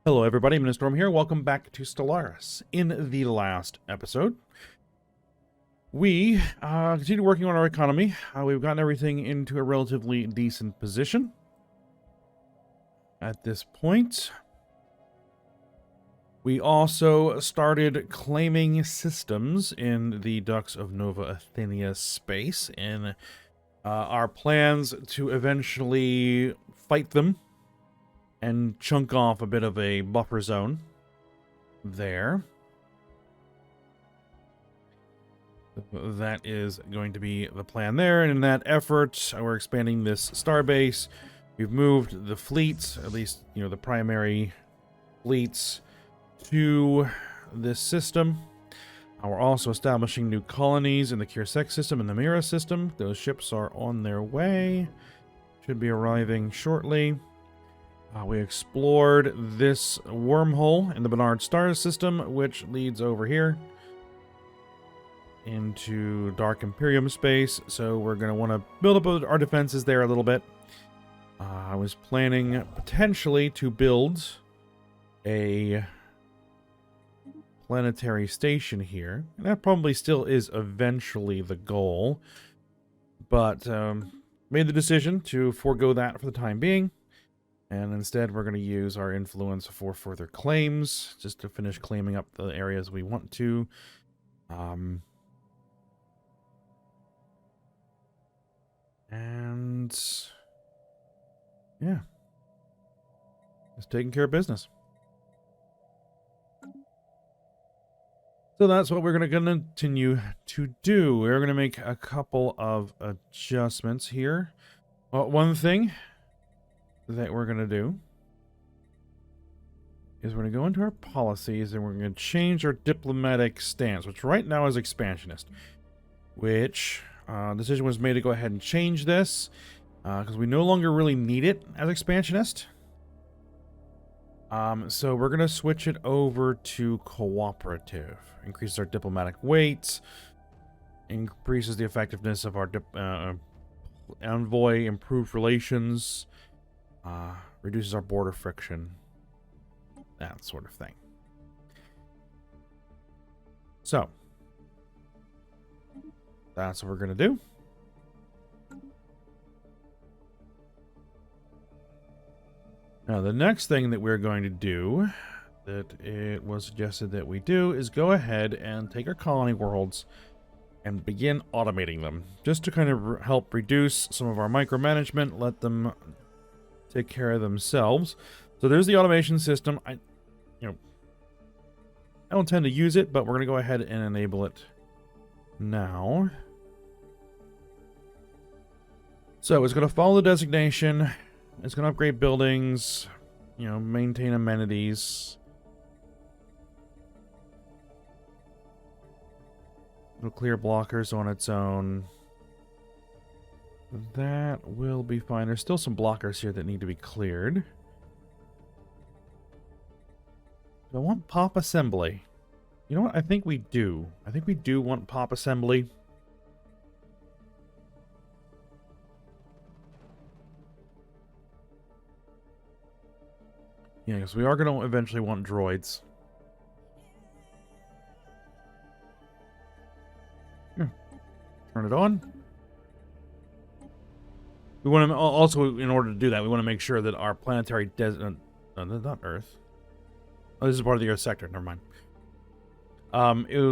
Hello everybody, Storm here. Welcome back to Stellaris. In the last episode, we continued working on our economy. We've gotten everything into a relatively decent position at this point. We also started claiming systems in the Ducts of Nova Athenia space in our plans to eventually fight them and chunk off a bit of a buffer zone there. That is going to be the plan there, and in that effort, we're expanding this starbase. We've moved the fleets, at least, the primary fleets, to this system. We're also establishing new colonies in the Kirsek system and the Mira system. Those ships are on their way. Should be arriving shortly. We explored this wormhole in the Bernard star system, which leads over here into Dark Imperium space. So we're going to want to build up our defenses there a little bit. I was planning potentially to build a planetary station here. And that probably still is eventually the goal. But made the decision to forego that for the time being. And instead, we're going to use our influence for further claims, just to finish claiming up the areas we want to. And yeah, just taking care of business. So that's what we're going to continue to do. We're going to make a couple of adjustments here. Well, one thing that we're going to do is we're going to go into our policies and we're going to change our diplomatic stance, which right now is expansionist, which decision was made to go ahead and change this because we no longer really need it as expansionist. So we're going to switch it over to cooperative. Increases our diplomatic weight, increases the effectiveness of our envoy, improved relations, reduces our border friction, that sort of thing. So, that's what we're going to do. Now, the next thing that we're going to do, that it was suggested that we do, is go ahead and take our colony worlds and begin automating them, just to kind of help reduce some of our micromanagement, let them take care of themselves. So there's the automation system. I don't tend to use it, but we're going to go ahead and enable it now. So it's going to follow the designation. It's going to upgrade buildings, maintain amenities. It'll clear blockers on its own. That will be fine. There's still some blockers here that need to be cleared. Do I want pop assembly? You know what? I think we do. I think we do want pop assembly. Yeah, because we are going to eventually want droids. Yeah. Turn it on. We want to also, in order to do that, we want to make sure that our planetary no, not Earth. Oh, this is part of the Earth sector. Never mind.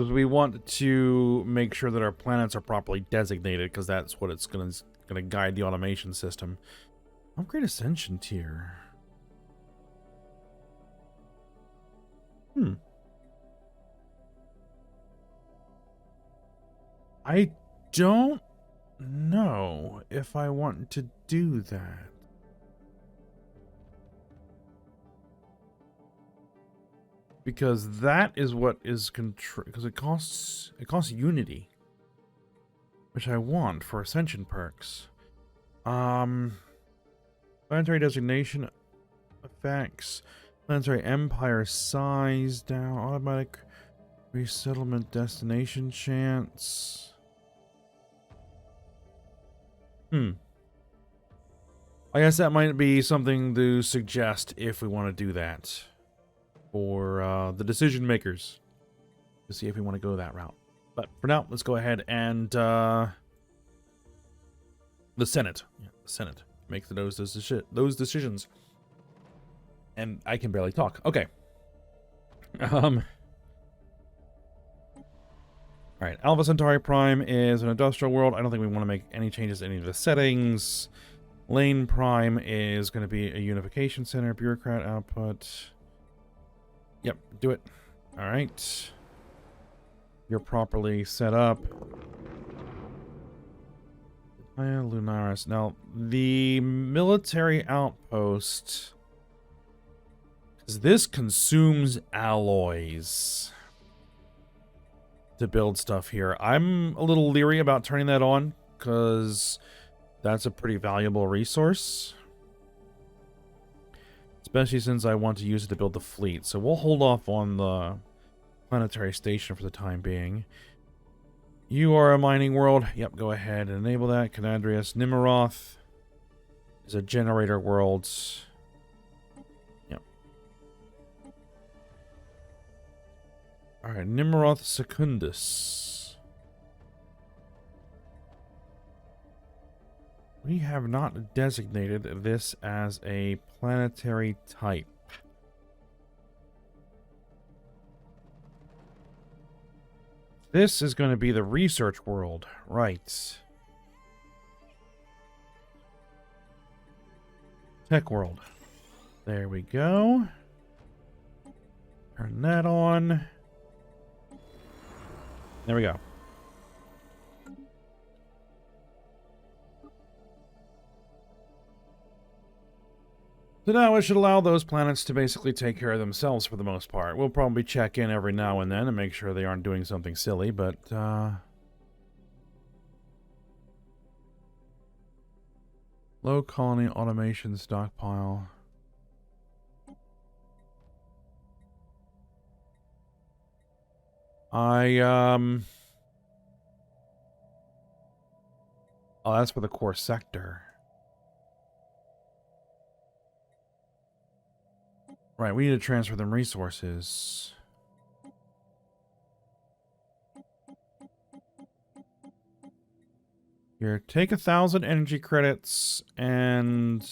We want to make sure that our planets are properly designated, because that's what it's going to guide the automation system. Upgrade Ascension tier. I don't know if I want to do that. Because that is what is because it costs unity, which I want for ascension perks. Planetary designation effects, planetary empire size down, automatic resettlement destination chance. I guess that might be something to suggest if we want to do that. for the decision makers to see if we want to go that route. But for now, let's go ahead and the Senate. Yeah, the Senate makes those decisions. And I can barely talk. Okay. All right, Alpha Centauri Prime is an industrial world. I don't think we want to make any changes to any of the settings. Lane Prime is going to be a unification center, bureaucrat output. Yep, do it. All right. You're properly set up. Lunaris. Now, the military outpost, because this consumes alloys to build stuff here. I'm a little leery about turning that on because that's a pretty valuable resource, especially since I want to use it to build the fleet. So we'll hold off on the planetary station for the time being. You are a mining world. Yep, go ahead and enable that. Canadrius. Nimmeroth is a generator world. Yep. Alright, Nimmeroth Secundus. We have not designated this as a planetary type. This is going to be the research world, right? Tech world. There we go. Turn that on. There we go. So now it should allow those planets to basically take care of themselves for the most part. We'll probably check in every now and then and make sure they aren't doing something silly, but low colony automation stockpile. Oh, that's for the core sector. Right, we need to transfer them resources. Here, take 1,000 energy credits and...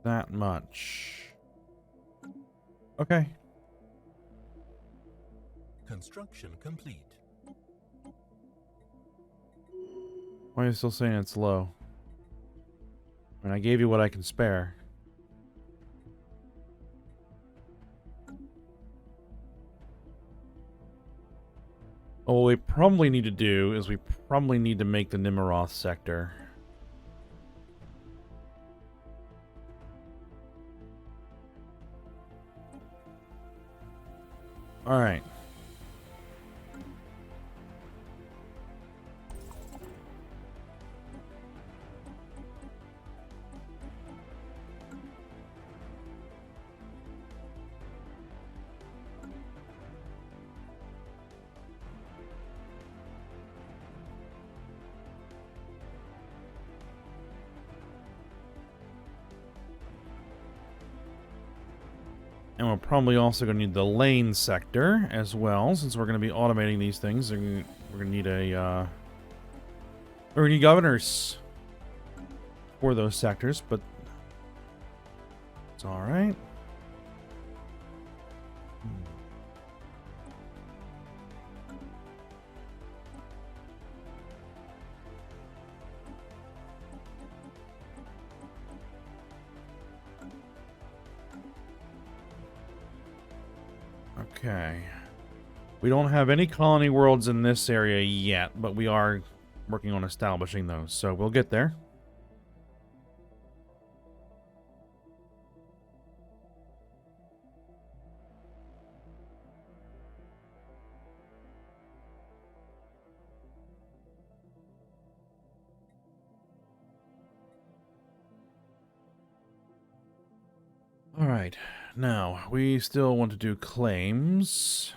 that much. Okay. Construction complete. Why are you still saying it's low? I mean, I gave you what I can spare. Oh, what we probably need to do is we probably need to make the Nimmeroth sector. All right. And we're probably also going to need the lane sector as well, since we're going to be automating these things. We're going to need a we're going to need governors for those sectors, but it's all right. Okay. We don't have any colony worlds in this area yet, but we are working on establishing those, so we'll get there. All Alright, now, we still want to do claims.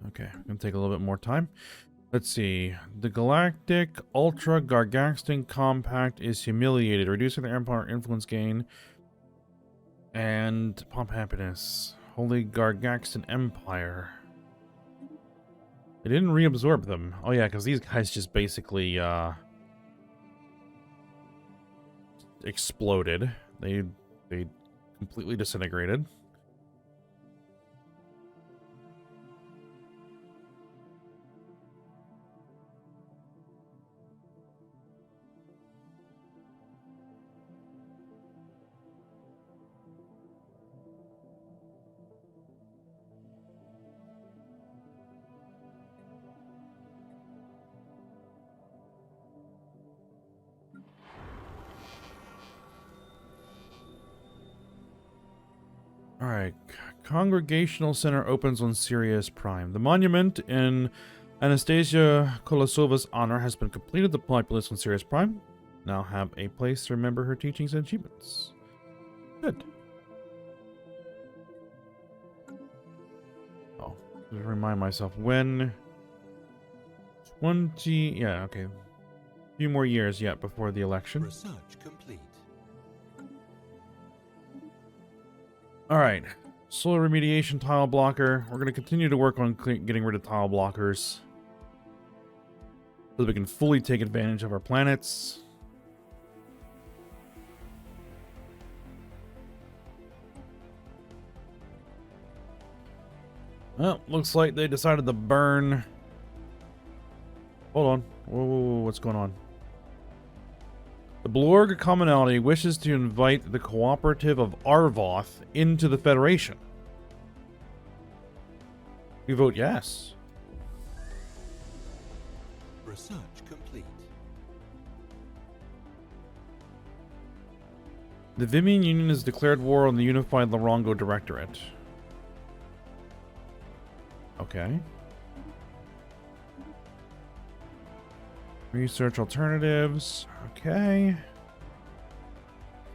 Okay, gonna take a little bit more time. Let's see. The Galactic Ultra Gargaxton Compact is humiliated, reducing the Empire influence gain and pomp happiness. Holy Gargaxton Empire. They didn't reabsorb them. Oh yeah, because these guys just basically exploded. They completely disintegrated. Alright, Congregational Center opens on Sirius Prime. The monument in Anastasia Kolosova's honor has been completed. The populace on Sirius Prime now have a place to remember her teachings and achievements. Good. Oh, just remind myself when 20, yeah, okay. A few more years yet before the election. Research complete. Alright, solar remediation tile blocker. We're going to continue to work on getting rid of tile blockers so that we can fully take advantage of our planets. Well, looks like they decided to burn. Hold on. Whoa, what's going on? The Blorg Commonalty wishes to invite the Cooperative of Arvoth into the Federation. We vote yes. Research complete. The Vimian Union has declared war on the Unified Larongo Directorate. Okay. Research alternatives. Okay.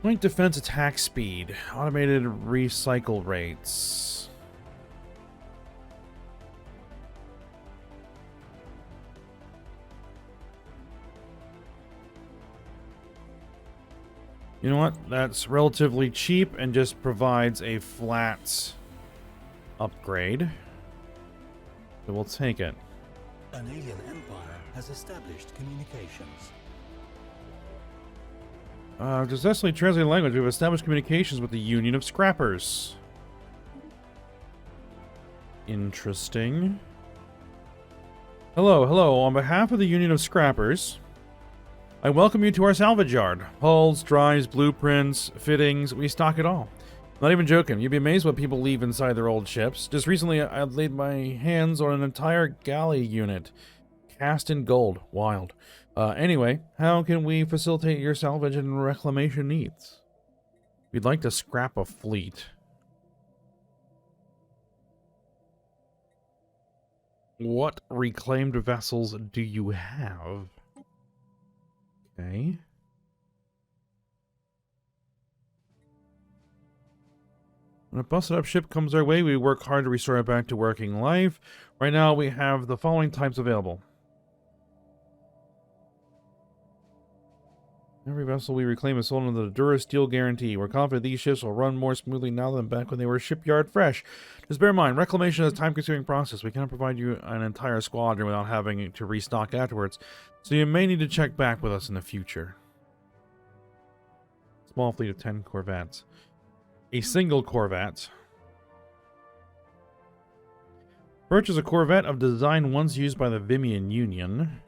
Joint defense attack speed. Automated recycle rates. You know what? That's relatively cheap and just provides a flat upgrade. So we'll take it. An alien empire has established communications. Successfully translated language. We've established communications with the Union of Scrappers. Interesting. Hello, hello. On behalf of the Union of Scrappers, I welcome you to our salvage yard. Hulls, drives, blueprints, fittings, we stock it all. Not even joking. You'd be amazed what people leave inside their old ships. Just recently, I laid my hands on an entire galley unit. Cast in gold. Wild. Anyway, how can we facilitate your salvage and reclamation needs? We'd like to scrap a fleet. What reclaimed vessels do you have? Okay. When a busted up ship comes our way, we work hard to restore it back to working life. Right now, we have the following types available. Every vessel we reclaim is sold under the Durasteel guarantee. We're confident these ships will run more smoothly now than back when they were shipyard fresh. Just bear in mind, reclamation is a time-consuming process. We cannot provide you an entire squadron without having to restock afterwards, so you may need to check back with us in the future. Small fleet of 10 corvettes. A single corvette. Purchase a corvette of design once used by the Vimian Union.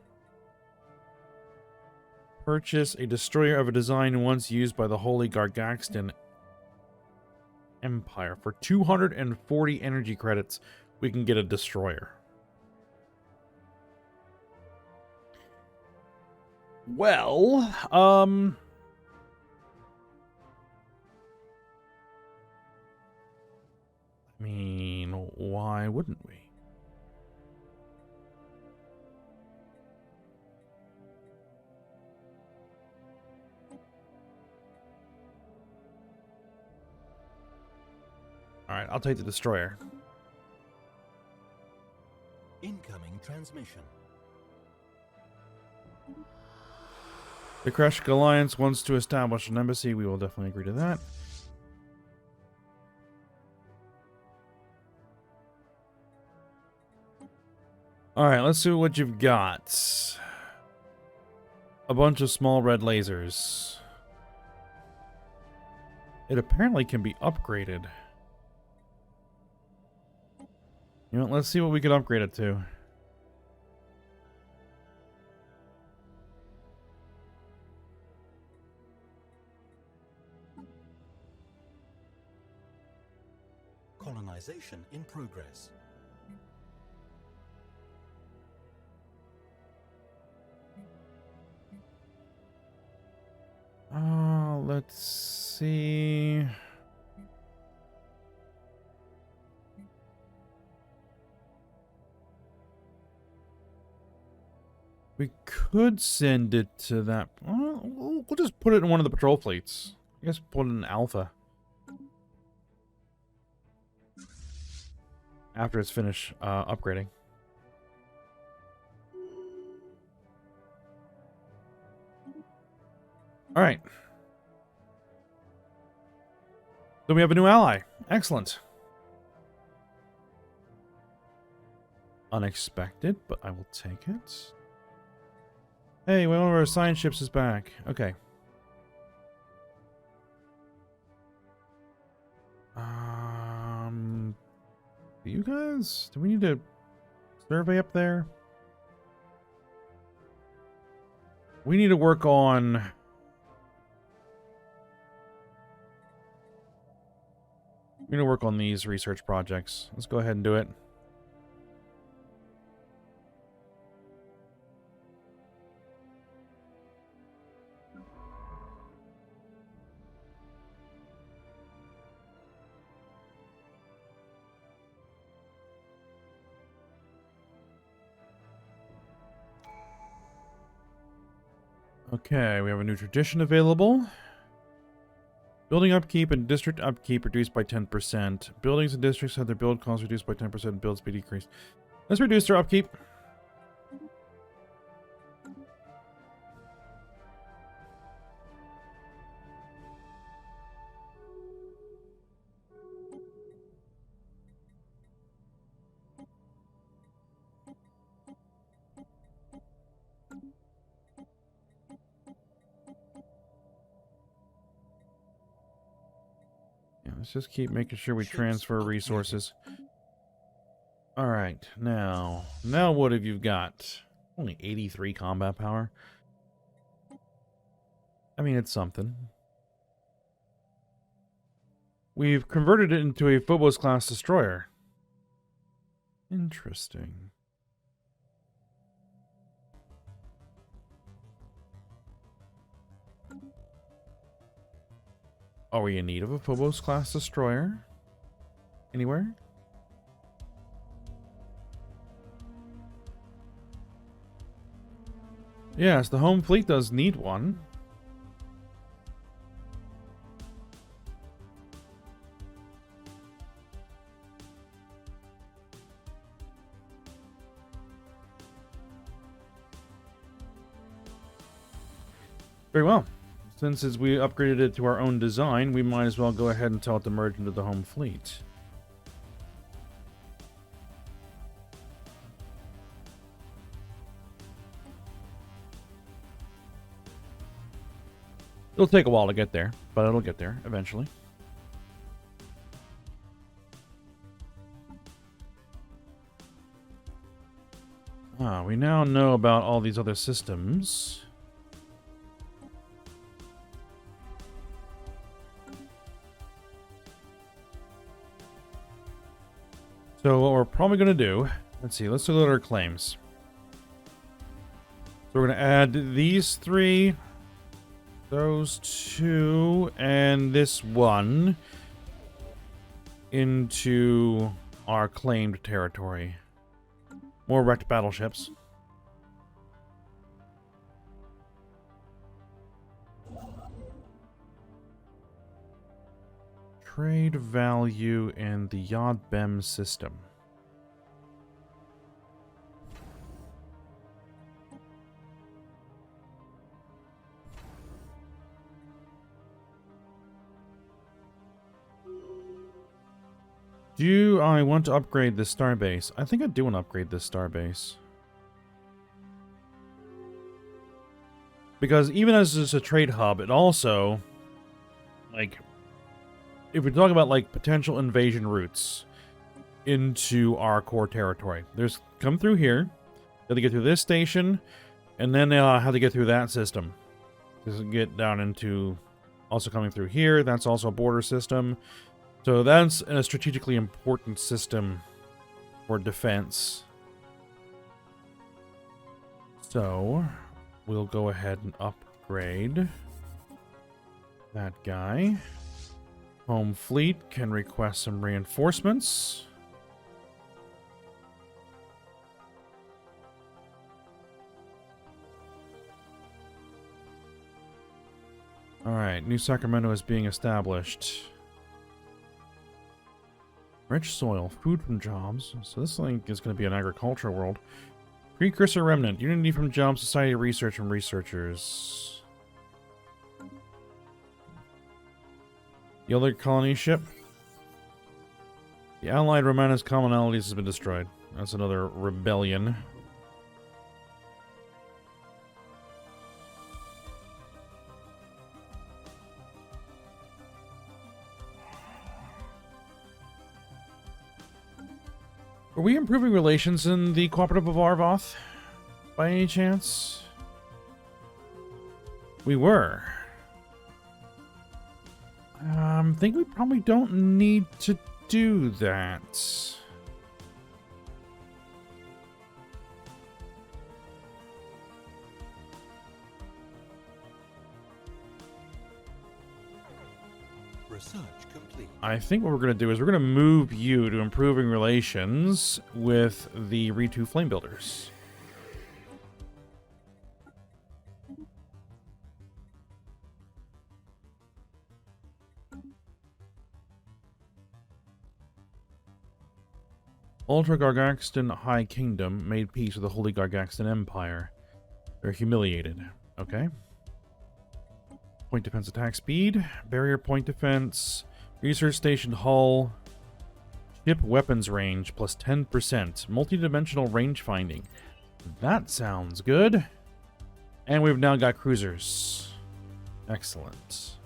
Purchase a destroyer of a design once used by the Holy Gargaxton Empire for 240 energy credits we can get a destroyer. Well, I mean, why wouldn't we? All right, I'll take the destroyer. Incoming transmission. The Kreshk Alliance wants to establish an embassy. We will definitely agree to that. All right, let's see what you've got. A bunch of small red lasers. It apparently can be upgraded. You know, let's see what we can upgrade it to. Colonization in progress. Let's see. We could send it to that. We'll just put it in one of the patrol fleets. I guess put it in Alpha. After it's finished upgrading. All right. So we have a new ally. Excellent. Unexpected, but I will take it. Hey, one of our assigned ships is back. Okay. You guys? Do we need to survey up there? We need to work on... We need to work on these research projects. Let's go ahead and do it. Okay, we have a new tradition available. Building upkeep and district upkeep reduced by 10%. Buildings and districts have their build costs reduced by 10% and build speed decreased. Let's reduce their upkeep. Let's just keep making sure we transfer resources. Alright, now what have you got? Only 83 combat power. I mean, it's something. We've converted it into a Phobos-class destroyer. Interesting. Are we in need of a Phobos-class destroyer? Anywhere? Yes, the home fleet does need one. Very well. Since as we upgraded it to our own design, we might as well go ahead and tell it to merge into the home fleet. It'll take a while to get there, but it'll get there eventually. We now know about all these other systems. So what we're probably going to do, let's see, let's look at our claims. So we're going to add these 3, those 2, and this 1 into our claimed territory. More wrecked battleships. Trade value in the Yod-Bem system. Do I want to upgrade this starbase? I think I do want to upgrade this starbase. Because even as it's a trade hub, it also, like, if we talk about, like, potential invasion routes into our core territory, there's come through here, got to get through this station, and then have to get through that system. To get down into, also coming through here, that's also a border system. So that's a strategically important system for defense. So we'll go ahead and upgrade that guy. Home fleet can request some reinforcements. Alright, New Sacramento is being established. Rich soil, food from jobs. So this thing is going to be an agricultural world. Precursor remnant, unity from jobs, society research from researchers. The other colony ship. The Allied Romanus commonalities has been destroyed. That's another rebellion. Are we improving relations in the Cooperative of Arvoth? By any chance? We were. I think we probably don't need to do that. Research complete. I think what we're going to do is we're going to move you to improving relations with the Ritu Flame Builders. Ultra Gargaxton High Kingdom made peace with the Holy Gargaxton Empire. They're humiliated. Okay. Point defense attack speed, barrier point defense, research station hull, ship weapons range plus 10%, multi-dimensional range finding. That sounds good. And we've now got cruisers. Excellent.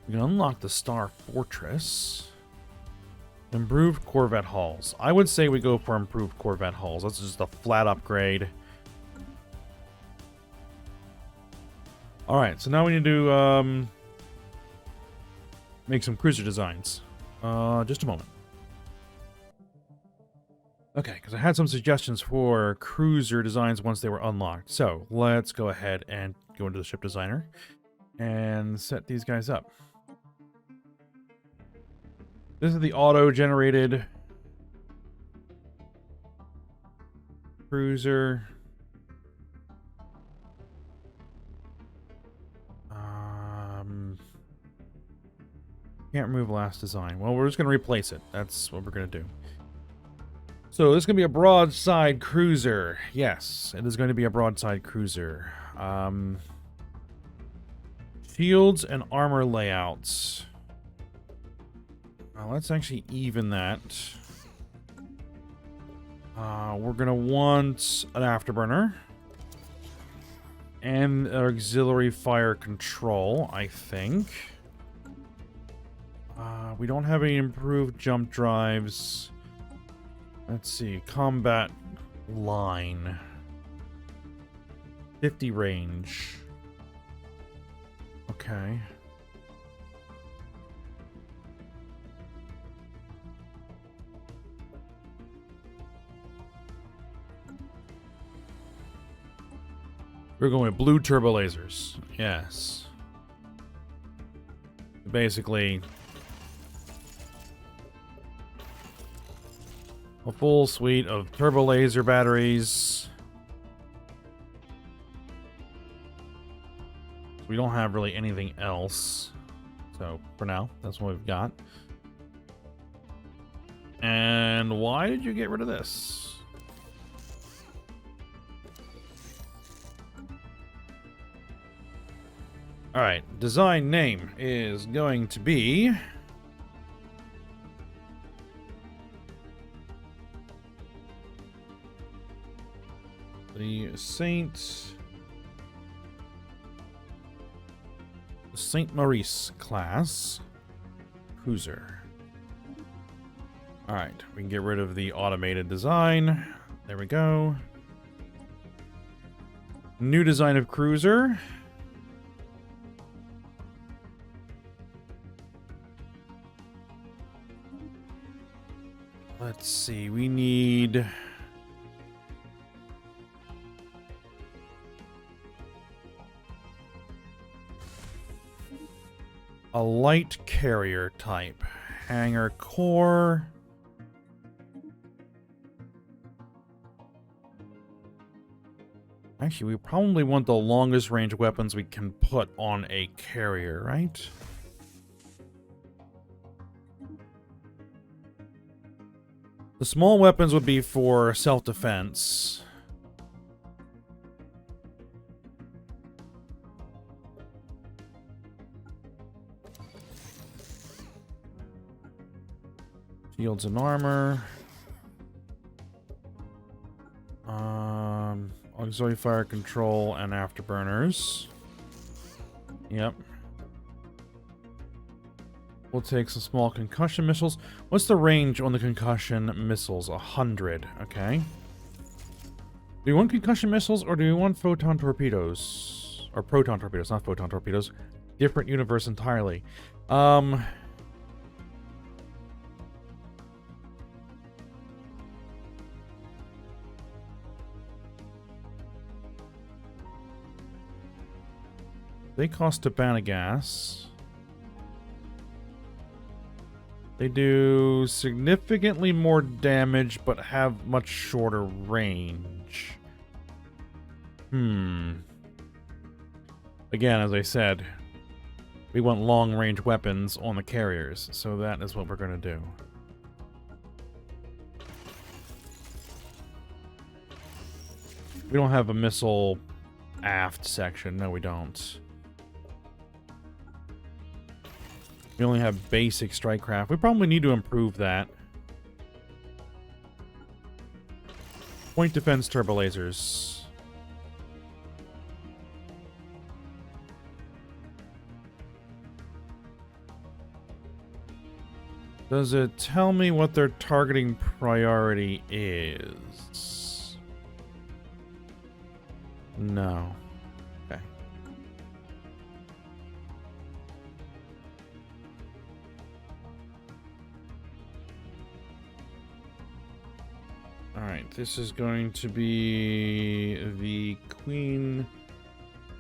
We can unlock the Star Fortress. Improved Corvette hulls. I would say we go for improved Corvette hulls. That's just a flat upgrade. Alright, so now we need to make some cruiser designs. Just a moment. Okay, because I had some suggestions for cruiser designs once they were unlocked. So let's go ahead and go into the ship designer and set these guys up. This is the auto-generated cruiser. Can't remove last design. Well, we're just going to replace it. That's what we're going to do. So this is going to be a broadside cruiser. Yes, it is going to be a broadside cruiser. Shields and armor layouts. Let's actually even that. We're going to want an afterburner. And auxiliary fire control, I think. We don't have any improved jump drives. Let's see. Combat line. 50 range. Okay. We're going with blue turbo lasers. Yes. Basically, a full suite of turbo laser batteries. We don't have really anything else. So, for now, that's what we've got. And why did you get rid of this? Alright, design name is going to be... the Saint Maurice class cruiser. Alright, we can get rid of the automated design. There we go. New design of cruiser. Let's see, we need... a light carrier type. Hangar core. Actually, we probably want the longest range weapons we can put on a carrier, right? The small weapons would be for self-defense. Shields and armor. Auxiliary fire control and afterburners. Yep. We'll take some small concussion missiles. What's the range on the concussion missiles? 100. Okay. Do you want concussion missiles or do you want photon torpedoes? Or proton torpedoes, not photon torpedoes. Different universe entirely. They cost Tabana gas. They do significantly more damage, but have much shorter range. Again, as I said, we want long-range weapons on the carriers, so that is what we're going to do. We don't have a missile aft section. No, we don't. We only have basic strike craft. We probably need to improve that. Point defense turbo lasers. Does it tell me what their targeting priority is? No. Okay. Alright, this is going to be the Queen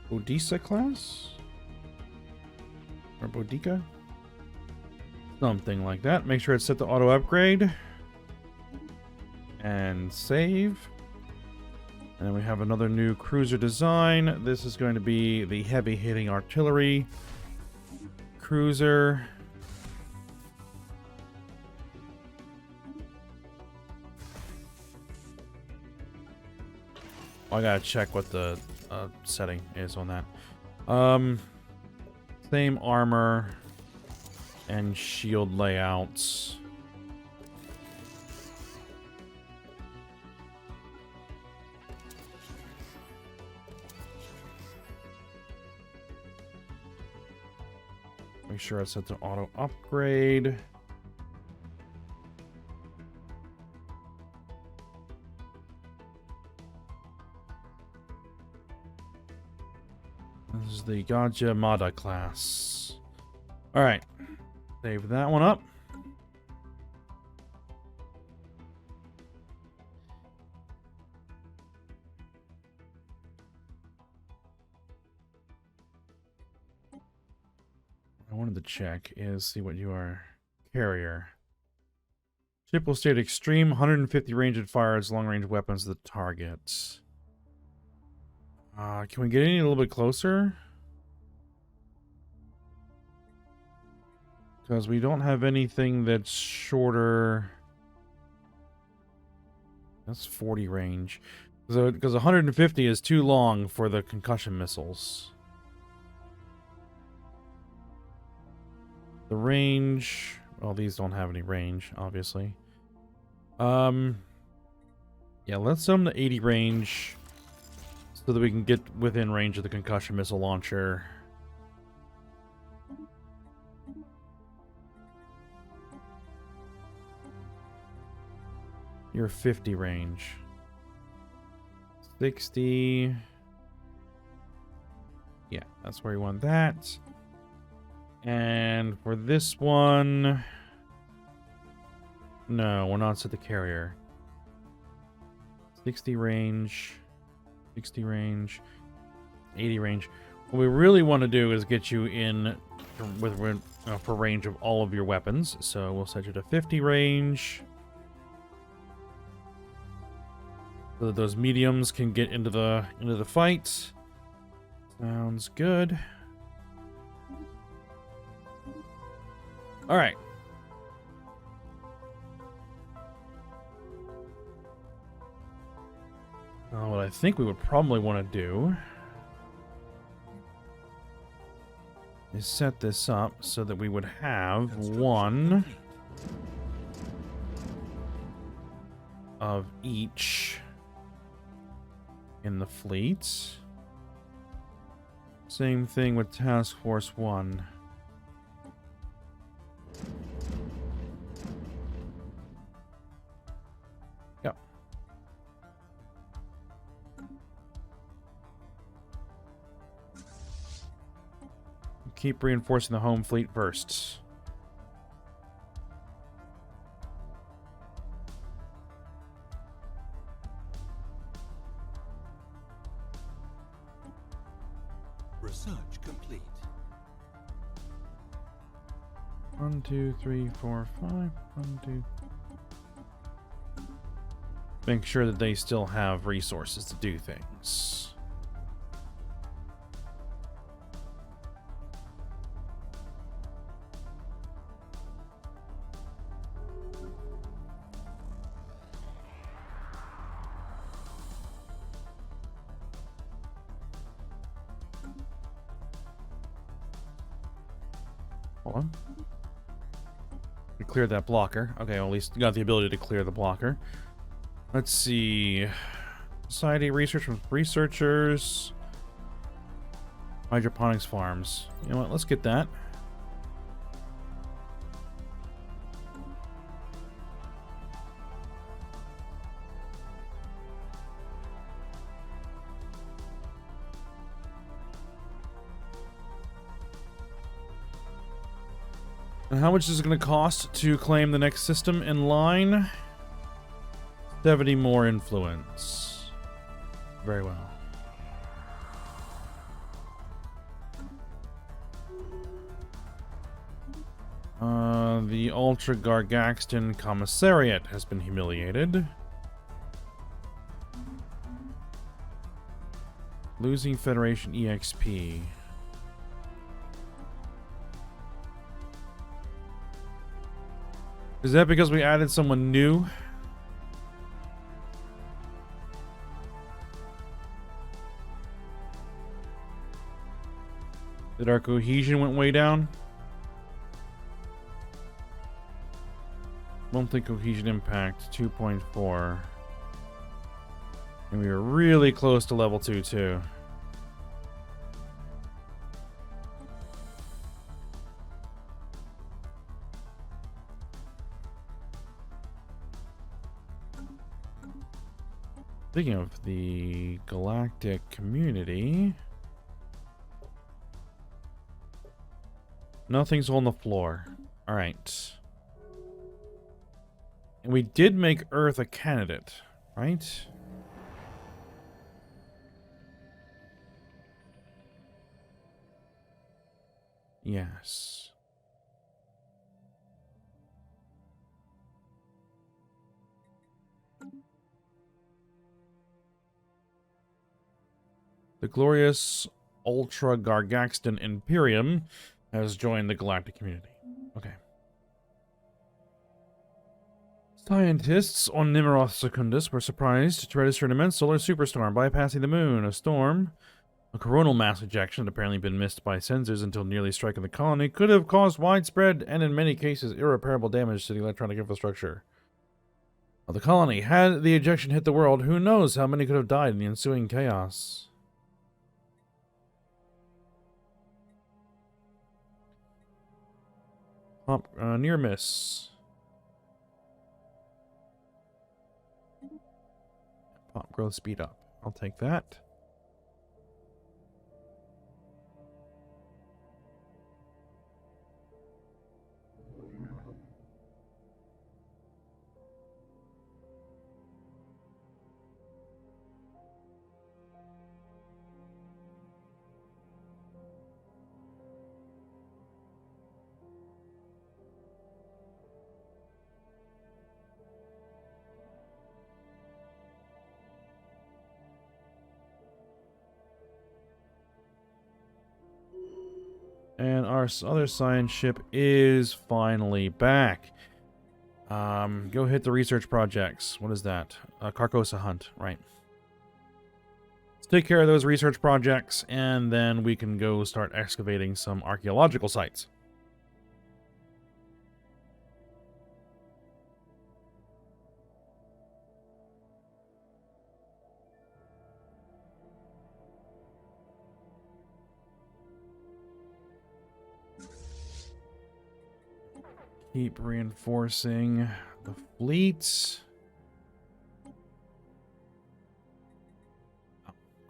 Boudica class? Or Boudica? Something like that. Make sure it's set to auto upgrade. And save. And then we have another new cruiser design. This is going to be the heavy hitting artillery cruiser. I gotta check what the setting is on that. Same armor and shield layouts. Make sure it's set to auto upgrade. This is the Gajah Mada class. Alright. Save that one up. check is see what you are. Carrier. Ship will stay at extreme 150 range and fire its long-range weapons at the targets. Can we get any a little bit closer? Because we don't have anything that's shorter. That's 40 range. So, because 150 is too long for the concussion missiles. The range... Well, these don't have any range, obviously. Yeah, let's set them to 80 range so that we can get within range of the concussion missile launcher. You're 50 range. 60. Yeah, that's where you want that. And for this one... No, we're not set the carrier. 60 range. 60 range. 80 range. What we really want to do is get you in for range of all of your weapons. So we'll set you to 50 range. So that those mediums can get into the fight. Sounds good. All right. What I think we would probably want to do is set this up so that we would have one of each in the fleet. Same thing with Task Force 1. Yep. Keep reinforcing the home fleet first. Research complete. 1, 2, 3, 4, 5. 1, 2. Make sure that they still have resources to do things. Hold on. We cleared that blocker. Okay, well, at least got the ability to clear the blocker. Let's see. Society research with researchers. Hydroponics farms. You know what? Let's get that. And how much is it going to cost to claim the next system in line? 70 more influence. Very well. The Ultra Gargaxton Commissariat has been humiliated. Losing Federation EXP. Is that because we added someone new? That our cohesion went way down? Monthly cohesion impact 2.4. And we were really close to level 2 too. Speaking of the galactic community, nothing's on the floor. All right. And we did make Earth a candidate, right? Yes. The glorious Ultra Gargaxton Imperium has joined the galactic community. Okay. Scientists on Nimeroth Secundus were surprised to register an immense solar superstorm bypassing the moon. A coronal mass ejection had apparently been missed by sensors until nearly striking the colony, could have caused widespread and in many cases irreparable damage to the electronic infrastructure. Well, the colony, had the ejection hit the world, who knows how many could have died in the ensuing chaos. Near miss. Pop growth speed up. I'll take that. And our other science ship is finally back. Go hit the research projects. What is that? Carcosa Hunt, right. Let's take care of those research projects, and then we can go start excavating some archaeological sites. Keep reinforcing the fleets.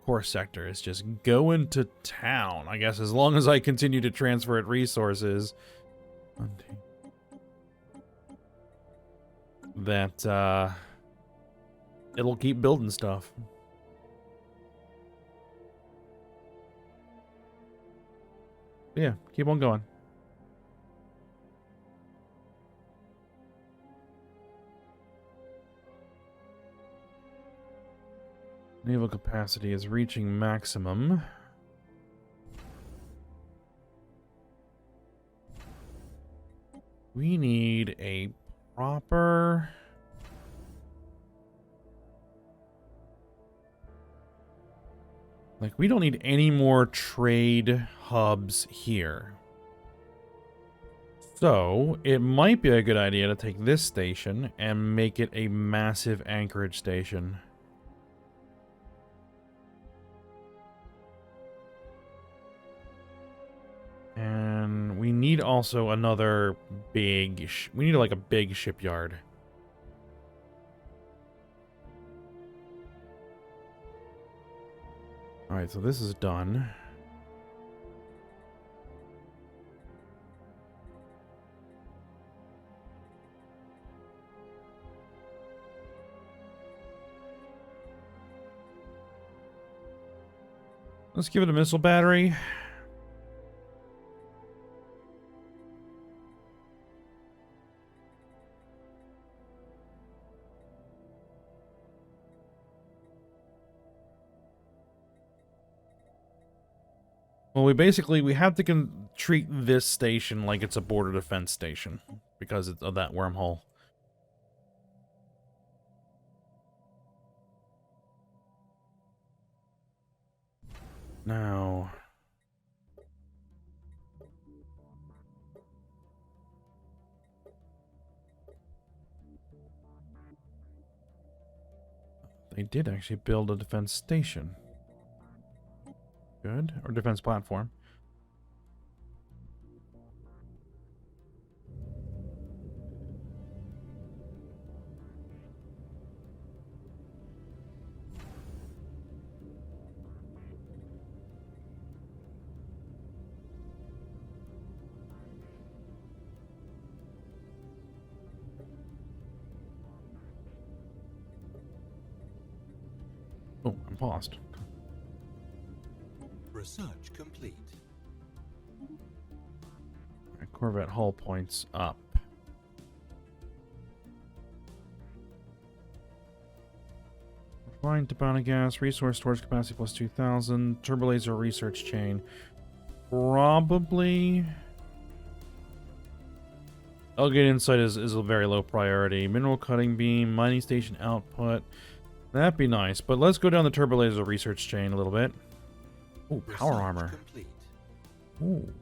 Core sector is just going to town. I guess as long as I continue to transfer it resources. That, it'll keep building stuff. Yeah, keep on going. Naval capacity is reaching maximum. We need a proper... Like, we don't need any more trade hubs here. So, it might be a good idea to take this station and make it a massive anchorage station. And we need also another big... we need like a big shipyard. Alright, so this is done. Let's give it a missile battery. Well, we have to treat this station like it's a border defense station because of that wormhole. Now, they did actually build a defense station. Good. Or defense platform. Oh, I'm paused. Research complete. Right, Corvette hull points up. Fine to bound gas, resource storage capacity plus 2,000, turbolaser research chain. Probably. Elgate Insight is a very low priority. Mineral cutting beam, mining station output. That'd be nice, but let's go down the turbolaser research chain a little bit. Oh, power Research armor. complete. Ooh.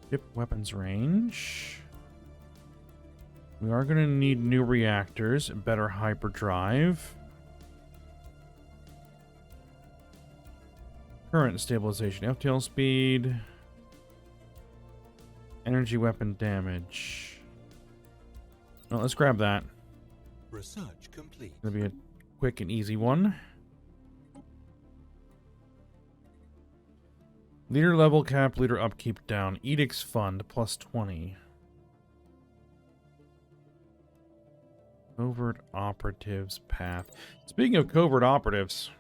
Ship weapons range. We are going to need new reactors, better hyperdrive. Current stabilization, FTL speed. Energy weapon damage. Well, let's grab that. Research complete. Gonna be a quick and easy one. Leader level cap, leader upkeep down. Edicts fund plus 20. Covert operatives path. Speaking of covert operatives.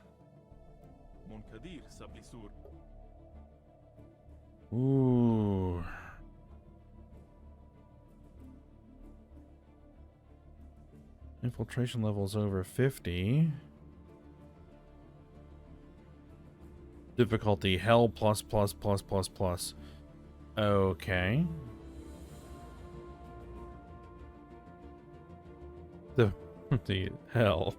Ooh. Infiltration levels over 50. Difficulty hell plus plus plus plus plus. Okay. The hell.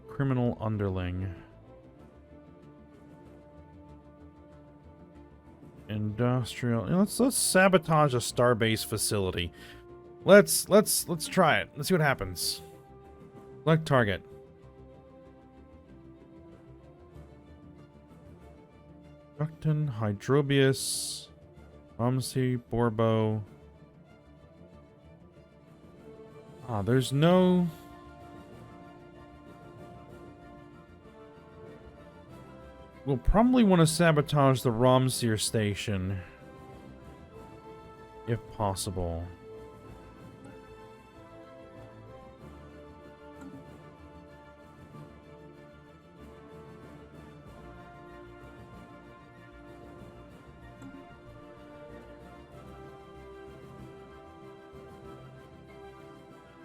Criminal underling. Industrial. Let's sabotage a starbase facility. Let's try it. Let's see what happens. Select target. Ducton, Hydrobius, Omsi, Borbo. There's no. We'll probably want to sabotage the Ramsir station. If possible.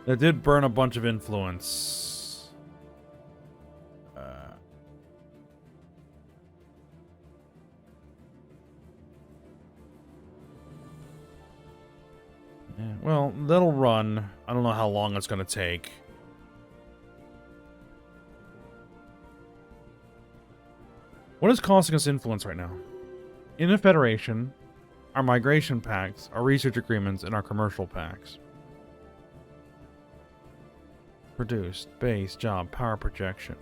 That did burn a bunch of influence. Yeah, well, that'll run. I don't know how long it's going to take. What is costing us influence right now? In the Federation, our migration pacts, our research agreements, and our commercial pacts. Produced, base, job, power projection.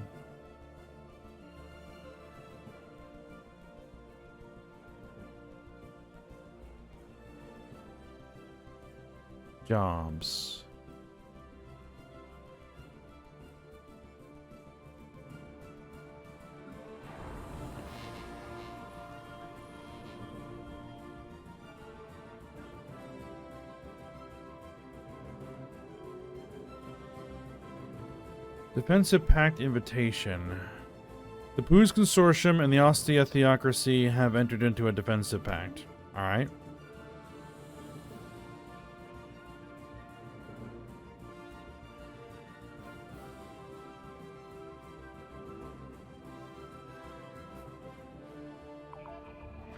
Jobs. Defensive Pact Invitation. The Poos Consortium and the Ostia Theocracy have entered into a defensive pact. Alright.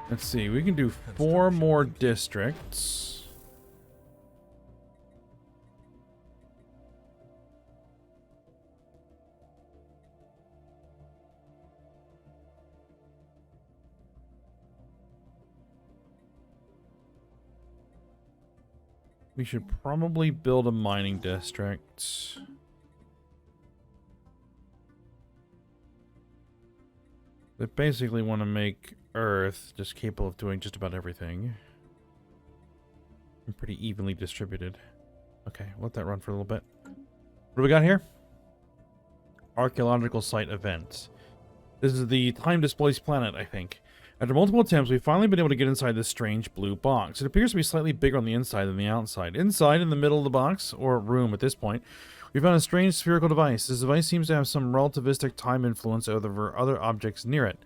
Let's see, we can do 4 more districts. We should probably build a mining district. They basically want to make Earth just capable of doing just about everything. And pretty evenly distributed. Okay, let that run for a little bit. What do we got here? Archaeological site event. This is the time-displaced planet, I think. After multiple attempts, we've finally been able to get inside this strange blue box. It appears to be slightly bigger on the inside than the outside. Inside, in the middle of the box, or room at this point, we found a strange spherical device. This device seems to have some relativistic time influence over other objects near it.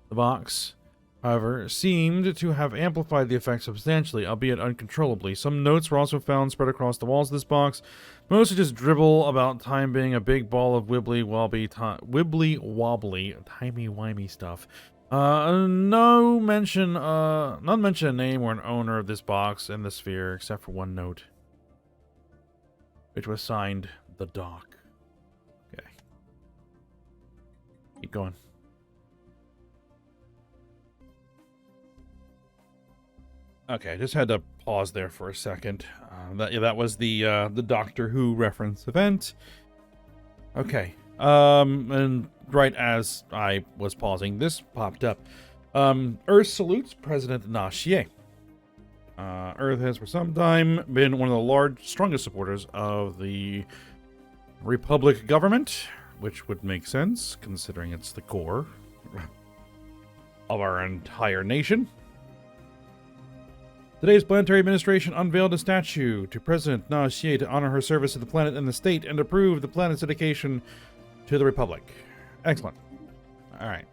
The box however, seemed to have amplified the effect substantially, albeit uncontrollably. Some notes were also found spread across the walls of this box, mostly just dribble about time being a big ball of wibbly-wobbly, timey-wimey stuff. None mention a name or an owner of this box in the sphere, except for one note, which was signed The Doc. Okay. Keep going. Okay, just had to pause there for a second. That was the Doctor Who reference event. Okay. And right as I was pausing, this popped up. Earth salutes President Nashier. Earth has for some time been one of the strongest supporters of the Republic government, which would make sense considering it's the core of our entire nation. Today's planetary administration unveiled a statue to President Nashier to honor her service to the planet and the state and to prove the planet's dedication to the Republic. Excellent. All right.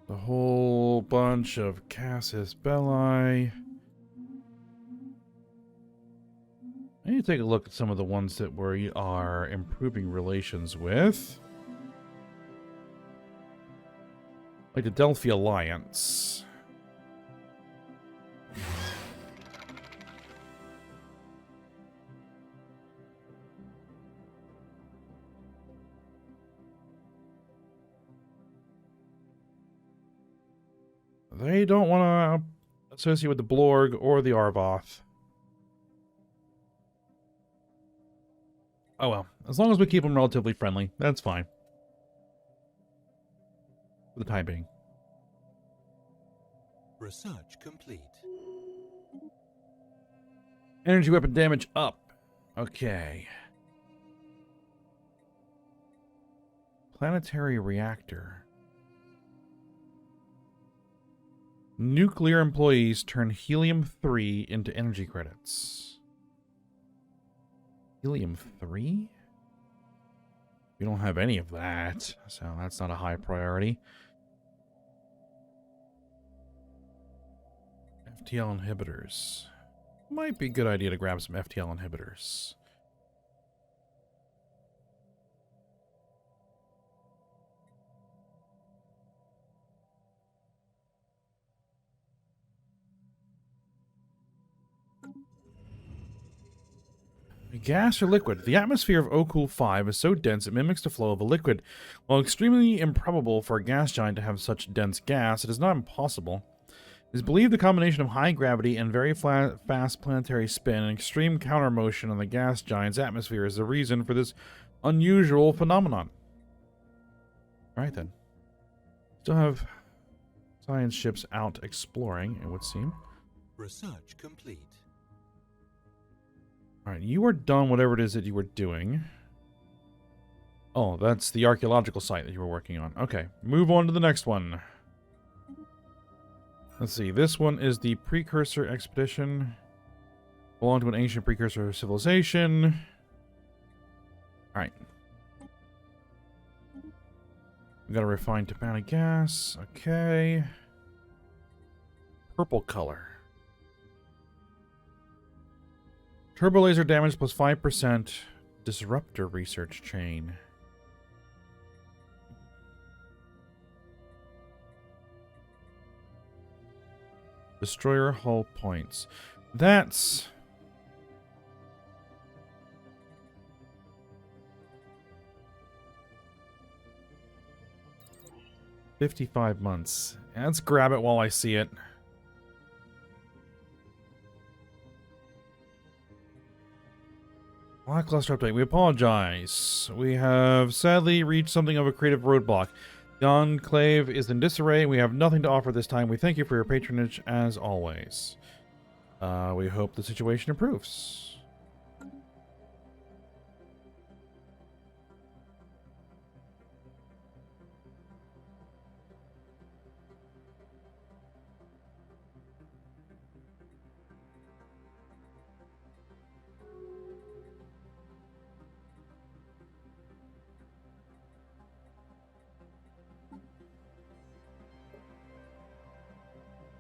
A whole bunch of Casus Belli. I need to take a look at some of the ones that we are improving relations with. Like the Delphi Alliance. They don't want to associate with the Blorg or the Arvoth. Oh well, as long as we keep them relatively friendly, that's fine. For the time being. Research complete. Energy weapon damage up. Okay. Planetary reactor. Nuclear employees turn helium-3 into energy credits. Helium-3? We don't have any of that, so that's not a high priority. FTL inhibitors. Might be a good idea to grab some FTL inhibitors. Gas or liquid? The atmosphere of Okul 5 is so dense it mimics the flow of a liquid. While extremely improbable for a gas giant to have such dense gas, it is not impossible. It is believed the combination of high gravity and very fast planetary spin and extreme counter motion on the gas giant's atmosphere is the reason for this unusual phenomenon. Alright then. Still have science ships out exploring, it would seem. Research complete. Alright, you are done whatever it is that you were doing. Oh, that's the archaeological site that you were working on. Okay, move on to the next one. Let's see, this one is the Precursor Expedition. Belong to an ancient precursor civilization. Alright. We got a refined Timpani gas. Okay. Purple color. Turbo laser damage plus 5%. Disruptor research chain. Destroyer hull points. That's... $55 months. Let's grab it while I see it. Lackluster update. We apologize. We have sadly reached something of a creative roadblock. The Enclave is in disarray, and we have nothing to offer this time. We thank you for your patronage, as always. We hope the situation improves.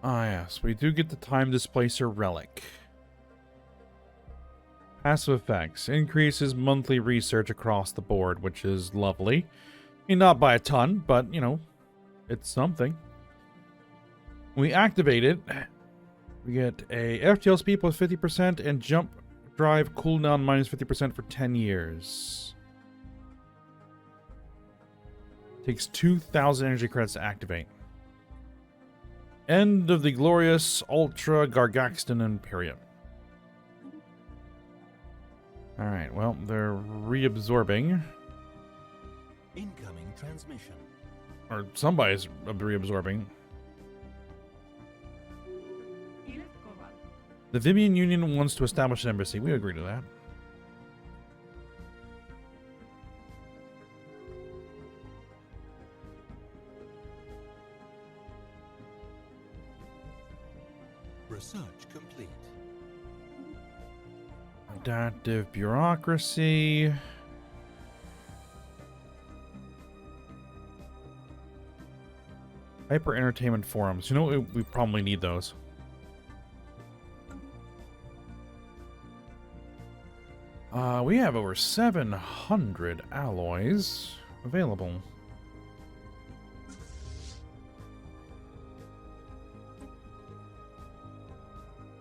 Ah, yes. We do get the Time Displacer Relic. Passive effects. Increases monthly research across the board, which is lovely. I mean, not by a ton, but, you know, it's something. When we activate it, we get a FTL speed plus 50% and jump drive cooldown minus 50% for 10 years. Takes 2,000 energy credits to activate. End of the glorious Ultra Gargaxton Imperium. Alright, well, they're reabsorbing. Incoming transmission. Or somebody's reabsorbing. The Vivian Union wants to establish an embassy. We agree to that. Research complete. Adaptive bureaucracy. Hyper entertainment forums. You know, we probably need those. We have over 700 alloys available.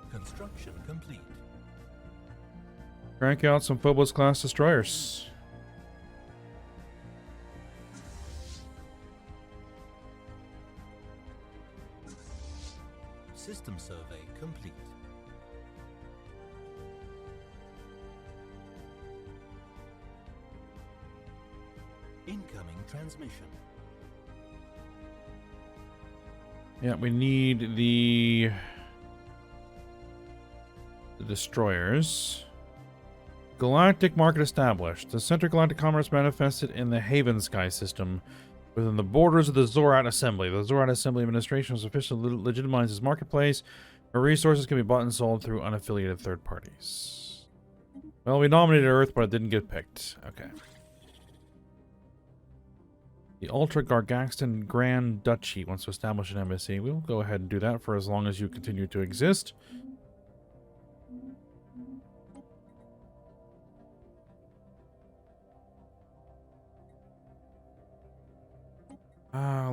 Construction complete. Crank out some Phobos-class destroyers. System survey complete. Incoming transmission. Yeah, we need the destroyers. Galactic market established. The Center Galactic Commerce manifested in the Haven Sky system within the borders of the Zorat Assembly. The Zorat Assembly administration has officially legitimized its marketplace, where resources can be bought and sold through unaffiliated third parties. Well, we nominated Earth, but it didn't get picked. Okay. The Ultra Gargaxton Grand Duchy wants to establish an embassy. We'll go ahead and do that for as long as you continue to exist.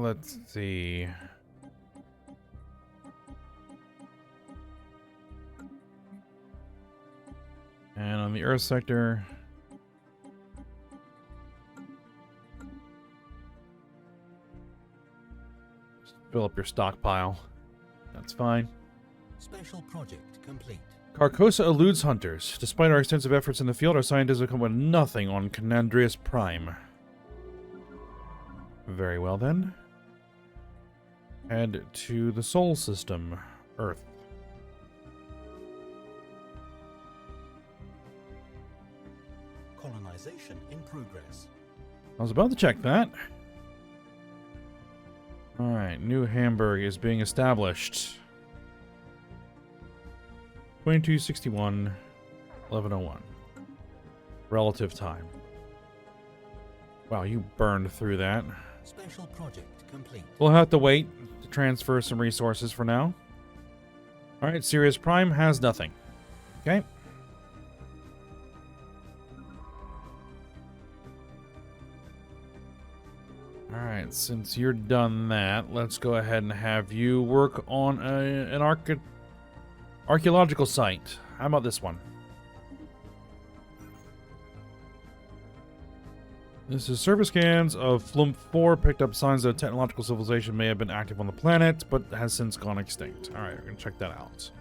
Let's see. And on the Earth sector, just fill up your stockpile. That's fine. Special project complete. Carcosa eludes hunters. Despite our extensive efforts in the field, our scientists have come with nothing on Canandrius Prime. Very well then. Head to the Sol System, Earth. Colonization in progress. I was about to check that. Alright, New Hamburg is being established. 2261, 1101. Relative time. Wow, you burned through that. Special project complete. We'll have to wait to transfer some resources for now. Alright, Sirius Prime has nothing. Okay. Alright, since you're done that, let's go ahead and have you work on an archaeological site. How about this one? This is surface scans of Flump 4 picked up signs that a technological civilization may have been active on the planet, but has since gone extinct. Alright, we're going to check that out.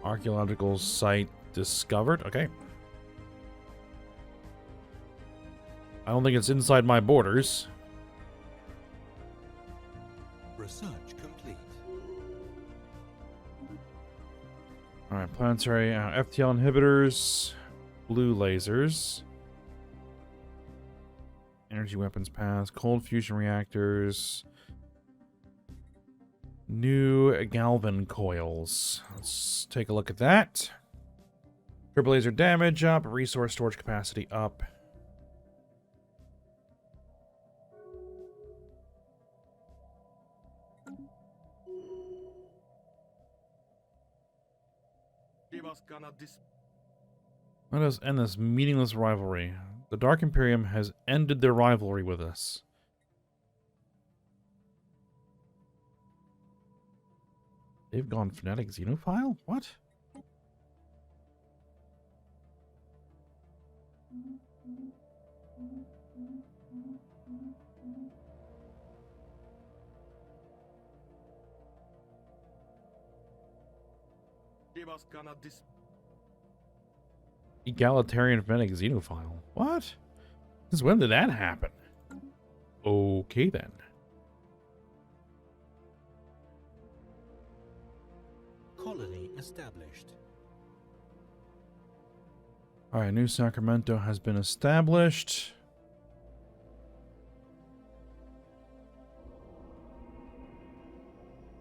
Archaeological site discovered. Okay. I don't think it's inside my borders. Research complete. Alright, planetary FTL inhibitors, blue lasers, energy weapons pass, cold fusion reactors, new 2 Galvan coils. Let's take a look at that. Triple laser damage up, resource storage capacity up. Let us end this meaningless rivalry. The Dark Imperium has ended their rivalry with us. They've gone fanatic xenophile? What? Egalitarian fanatic xenophile. What? Since when did that happen? Okay then. Colony established. Alright, New Sacramento has been established.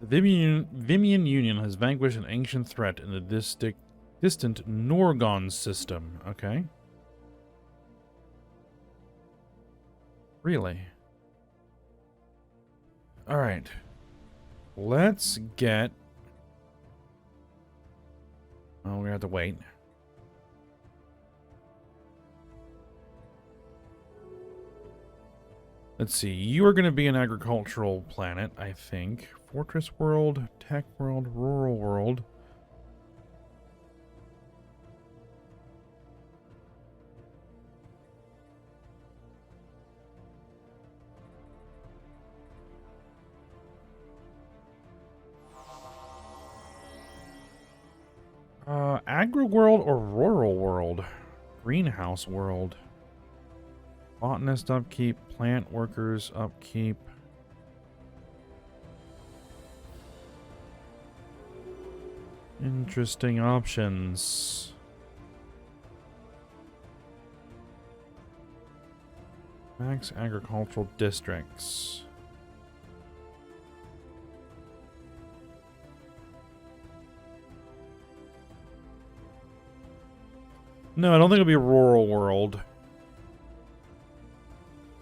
The Vimian Union has vanquished an ancient threat in the distant Norgon system. Okay. Really? Alright. Let's get... Oh, we're gonna have to wait. Let's see. You are going to be an agricultural planet, I think. Fortress world, tech world, rural world. Agri-world or rural world? Greenhouse world. Botanist upkeep, plant workers upkeep. Interesting options. Max agricultural districts. No, I don't think it'll be a rural world.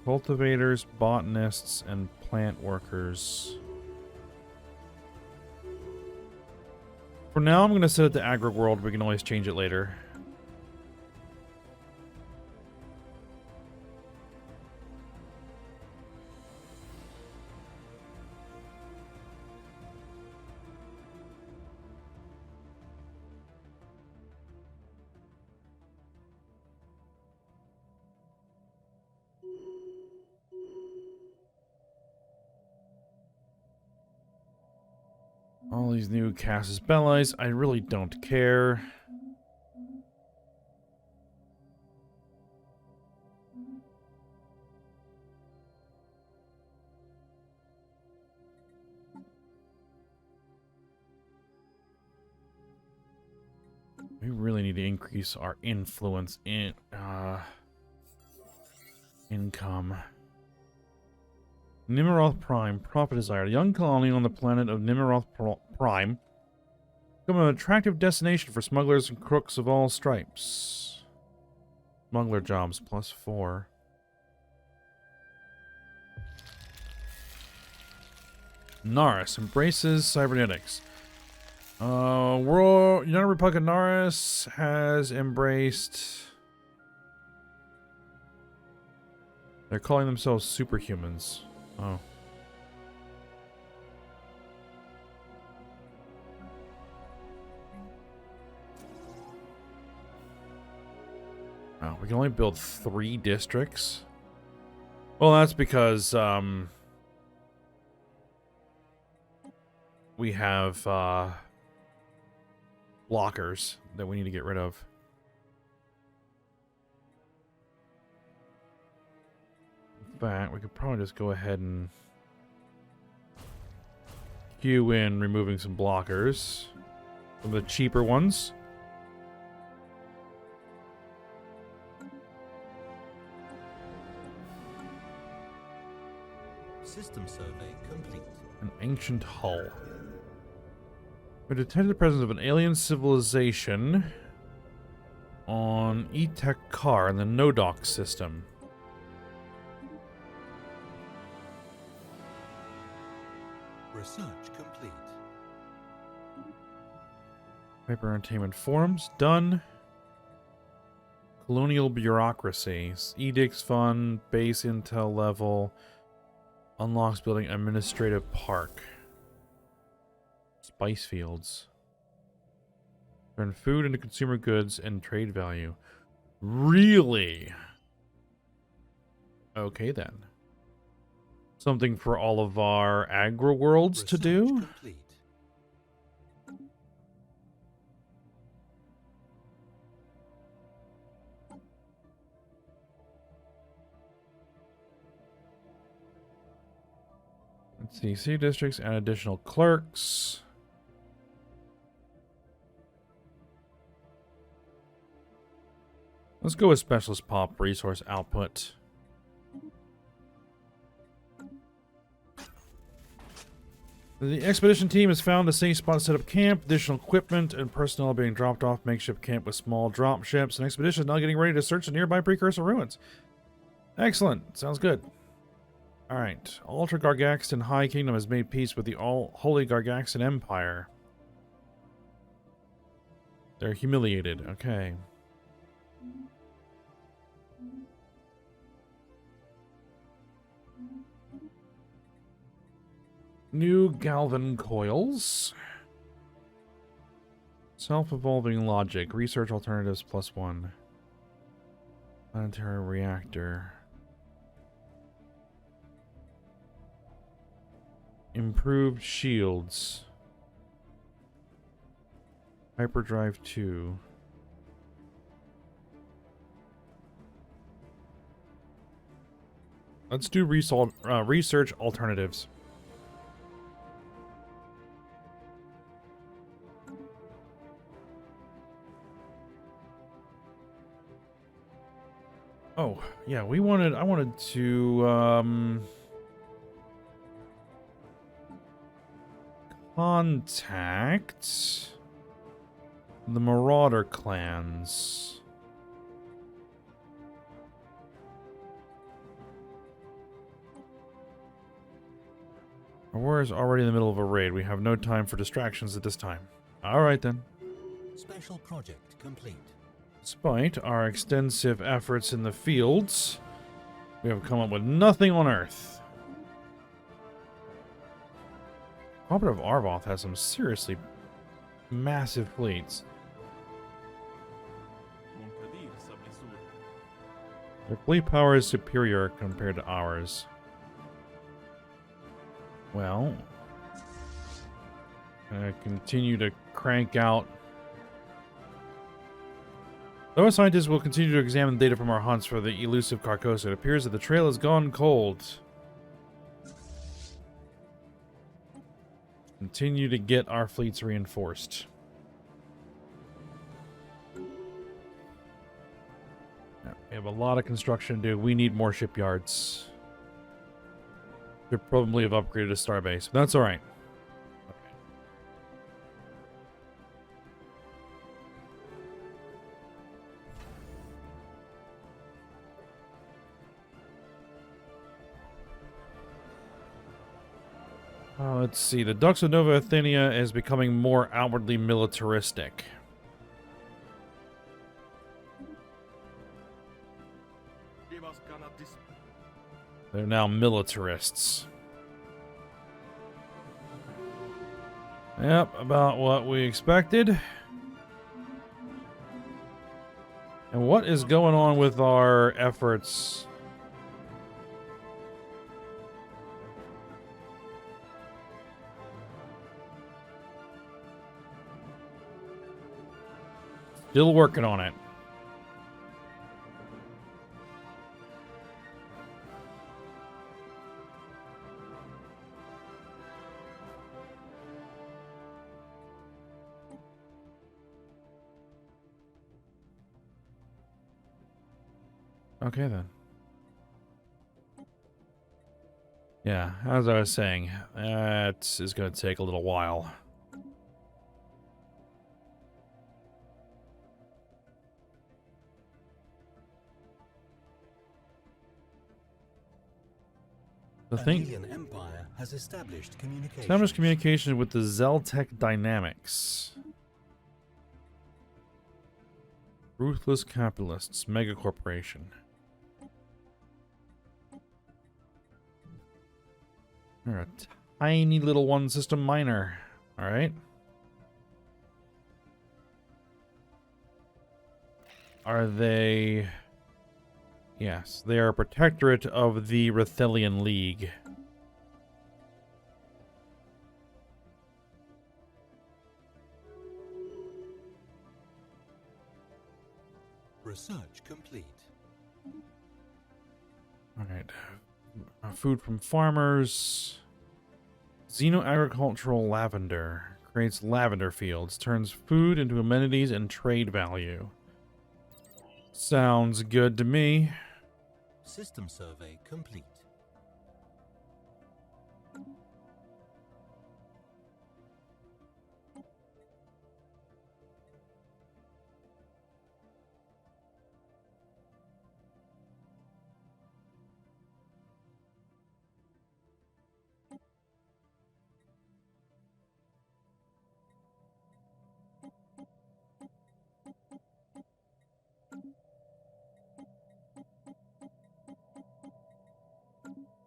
Cultivators, botanists, and plant workers. For now, I'm going to set it to agri-world. We can always change it later. All these new Casus Belli, I really don't care. We really need to increase our influence in income. Nimmeroth Prime, Prophet Desired. A young colony on the planet of Nimmeroth Prime. Become an attractive destination for smugglers and crooks of all stripes. Smuggler jobs, +4. Naris embraces cybernetics. United Republic of Naris has embraced... They're calling themselves superhumans. Oh. Oh, we can only build 3 districts? Well, that's because, we have, blockers that we need to get rid of. In fact, we could probably just go ahead and queue in removing some blockers. Some of the cheaper ones. System survey complete. An ancient hull. We detected the presence of an alien civilization on Etekar in the Nodok system. Research complete. Hyper Entertainment Forums, done. Colonial Bureaucracy, Edicts Fund, Base Intel Level, unlocks building Administrative Park. Spice Fields. Turn food into consumer goods and trade value. Really? Okay then. Something for all of our agro worlds to do? Complete. Let's see, city districts and additional clerks. Let's go with specialist pop resource output. The expedition team has found a safe spot to set up camp. Additional equipment and personnel being dropped off makeshift camp with small drop ships. An expedition is now getting ready to search the nearby precursor ruins. Excellent. Sounds good. Alright. Ultra Gargaxan High Kingdom has made peace with the Holy Gargaxan Empire. They're humiliated. Okay. New Galvan coils. Self-evolving logic. Research alternatives +1. Planetary reactor. Improved shields. Hyperdrive 2. Let's do research alternatives. Oh, yeah, I wanted to, contact the Marauder clans. Our warrior is already in the middle of a raid. We have no time for distractions at this time. Alright then. Special project complete. Despite our extensive efforts in the fields, we have come up with nothing on Earth. Cooperative Arvoth has some seriously massive fleets. Their fleet power is superior compared to ours. Well, continue to crank out. Though scientists will continue to examine data from our hunts for the elusive Carcosa, it appears that the trail has gone cold. Continue to get our fleets reinforced. Yeah, we have a lot of construction to do. We need more shipyards. Should probably have upgraded a starbase. But that's alright. Let's see. The Dux of Nova Athenia is becoming more outwardly militaristic. They're now militarists. Yep, about what we expected. And what is going on with our efforts? Still working on it. Okay then. Yeah, as I was saying, that is going to take a little while. The An thing alien empire has established communication. established communication with the Zeltech Dynamics. Ruthless capitalists, mega corporation. They're a tiny little one system miner. All right. Are they? Yes, they are a protectorate of the Rethelian League. Research complete. All right. Food from farmers. Xeno-agricultural lavender. Creates lavender fields. Turns food into amenities and trade value. Sounds good to me. System survey complete.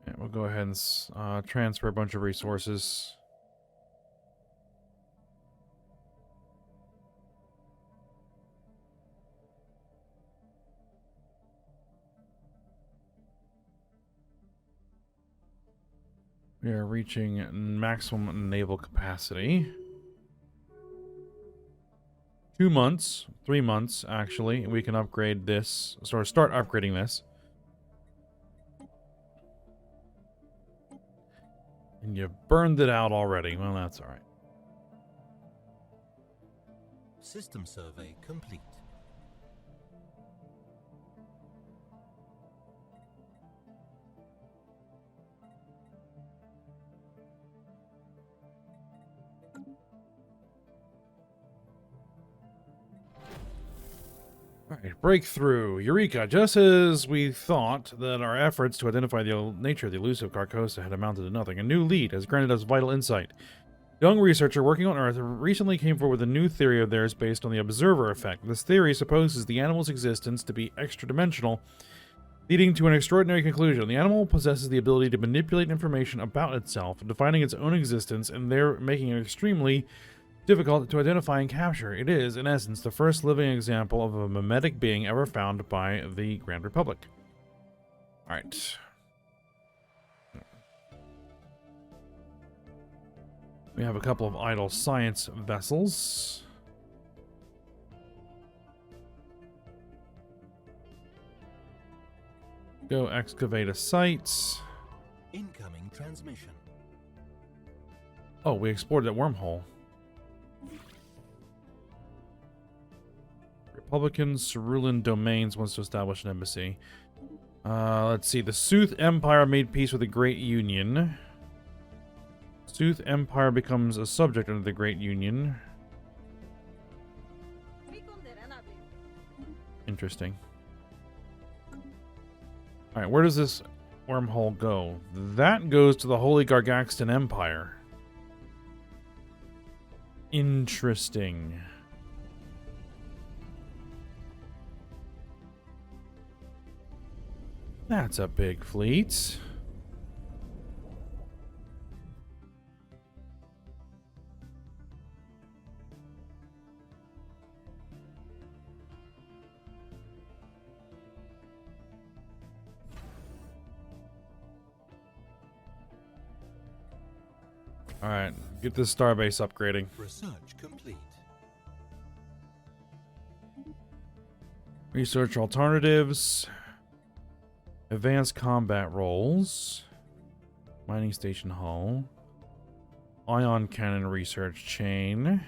Yeah, we'll go ahead and transfer a bunch of resources. We are reaching maximum naval capacity. 2 months, 3 months actually, we can upgrade this, or start upgrading this. And you burned it out already. Well, that's all right. System survey complete. Alright, breakthrough. Eureka! Just as we thought that our efforts to identify the nature of the elusive Carcosa had amounted to nothing, a new lead has granted us vital insight. A young researcher working on Earth recently came forward with a new theory of theirs based on the observer effect. This theory supposes the animal's existence to be extra-dimensional, leading to an extraordinary conclusion. The animal possesses the ability to manipulate information about itself, defining its own existence, and there making it extremely difficult to identify and capture. It is, in essence, the first living example of a mimetic being ever found by the Grand Republic. Alright. We have a couple of idle science vessels. Go excavate a site. Incoming transmission. Oh, we explored that wormhole. Republican Cerulean Domains wants to establish an embassy. Let's see. The Sooth Empire made peace with the Great Union. Sooth Empire becomes a subject under the Great Union. Interesting. Alright, where does this wormhole go? That goes to the Holy Gargaxton Empire. Interesting. That's a big fleet. All right, get this starbase upgrading. Research complete. Research alternatives. Advanced combat roles. Mining station hull. Ion cannon research chain.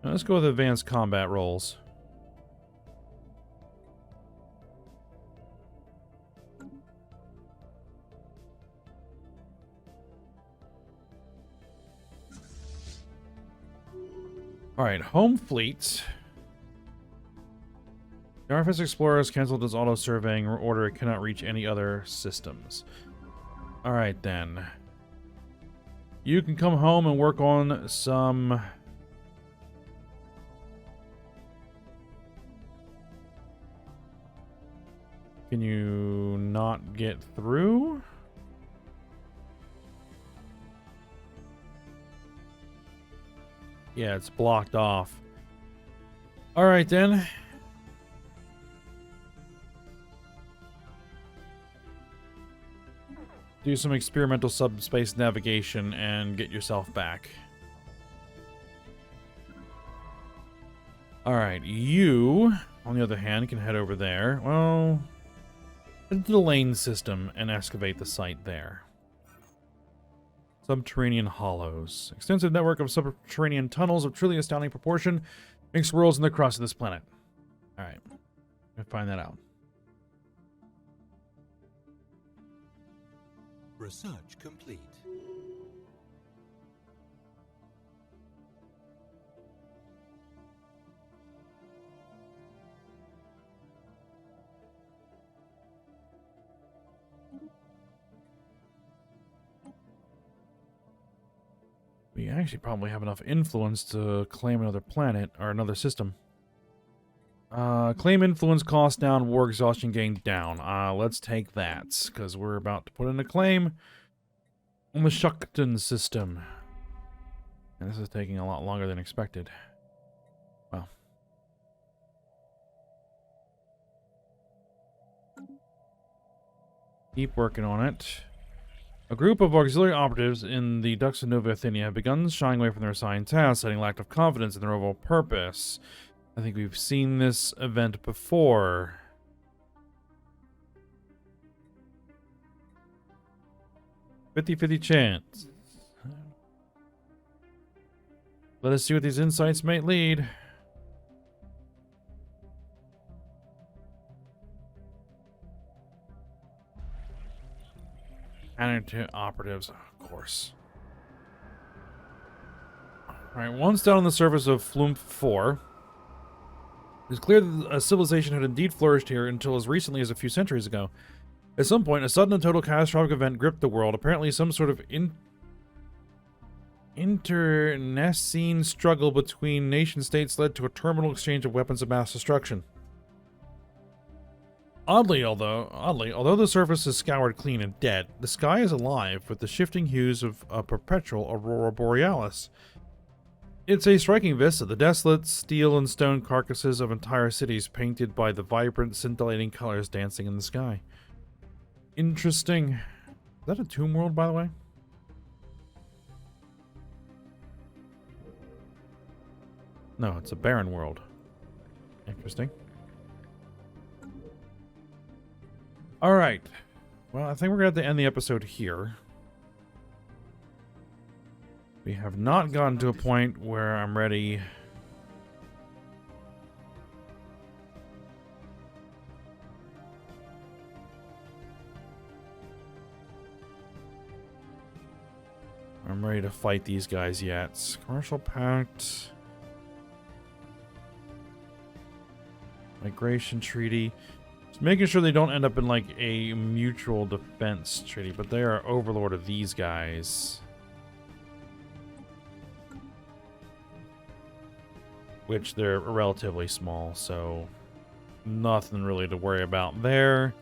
Now let's go with advanced combat roles. Alright, home fleet. The RFS Explorer has canceled its auto-surveying order. It cannot reach any other systems. Alright then. You can come home and work on some... Can you not get through? Yeah, it's blocked off. Alright then. Do some experimental subspace navigation and get yourself back. Alright, you, on the other hand, can head over there. Well, into the lane system and excavate the site there. Subterranean hollows. Extensive network of subterranean tunnels of truly astounding proportion makes worlds in the crust of this planet. Alright, I'm gonna find that out. Research complete. We actually probably have enough influence to claim another planet or another system. Claim influence cost down, war exhaustion gain down. Let's take that, because we're about to put in a claim on the Shukton system. And this is taking a lot longer than expected. Well. Keep working on it. A group of auxiliary operatives in the Ducks of Nova Athenia have begun shying away from their assigned tasks, citing lack of confidence in their overall purpose. I think we've seen this event before. "50-50 chance. Let us see what these insights might lead." Operatives, of course. Alright, once down on the surface of Flume 4, it's clear that a civilization had indeed flourished here until as recently as a few centuries ago. At some point, a sudden and total catastrophic event gripped the world. Apparently, some sort of internecine struggle between nation-states led to a terminal exchange of weapons of mass destruction. Oddly, although the surface is scoured clean and dead, the sky is alive with the shifting hues of a perpetual aurora borealis. It's a striking vista, the desolate steel and stone carcasses of entire cities painted by the vibrant, scintillating colors dancing in the sky. Interesting. Is that a tomb world, by the way? No, it's a barren world. Interesting. Alright. Well, I think we're going to have to end the episode here. We have not gotten to a point where I'm ready. I'm ready to fight these guys yet. Commercial pact. Migration treaty. Just making sure they don't end up in like a mutual defense treaty, but they are overlord of these guys. Which they're relatively small, so nothing really to worry about there.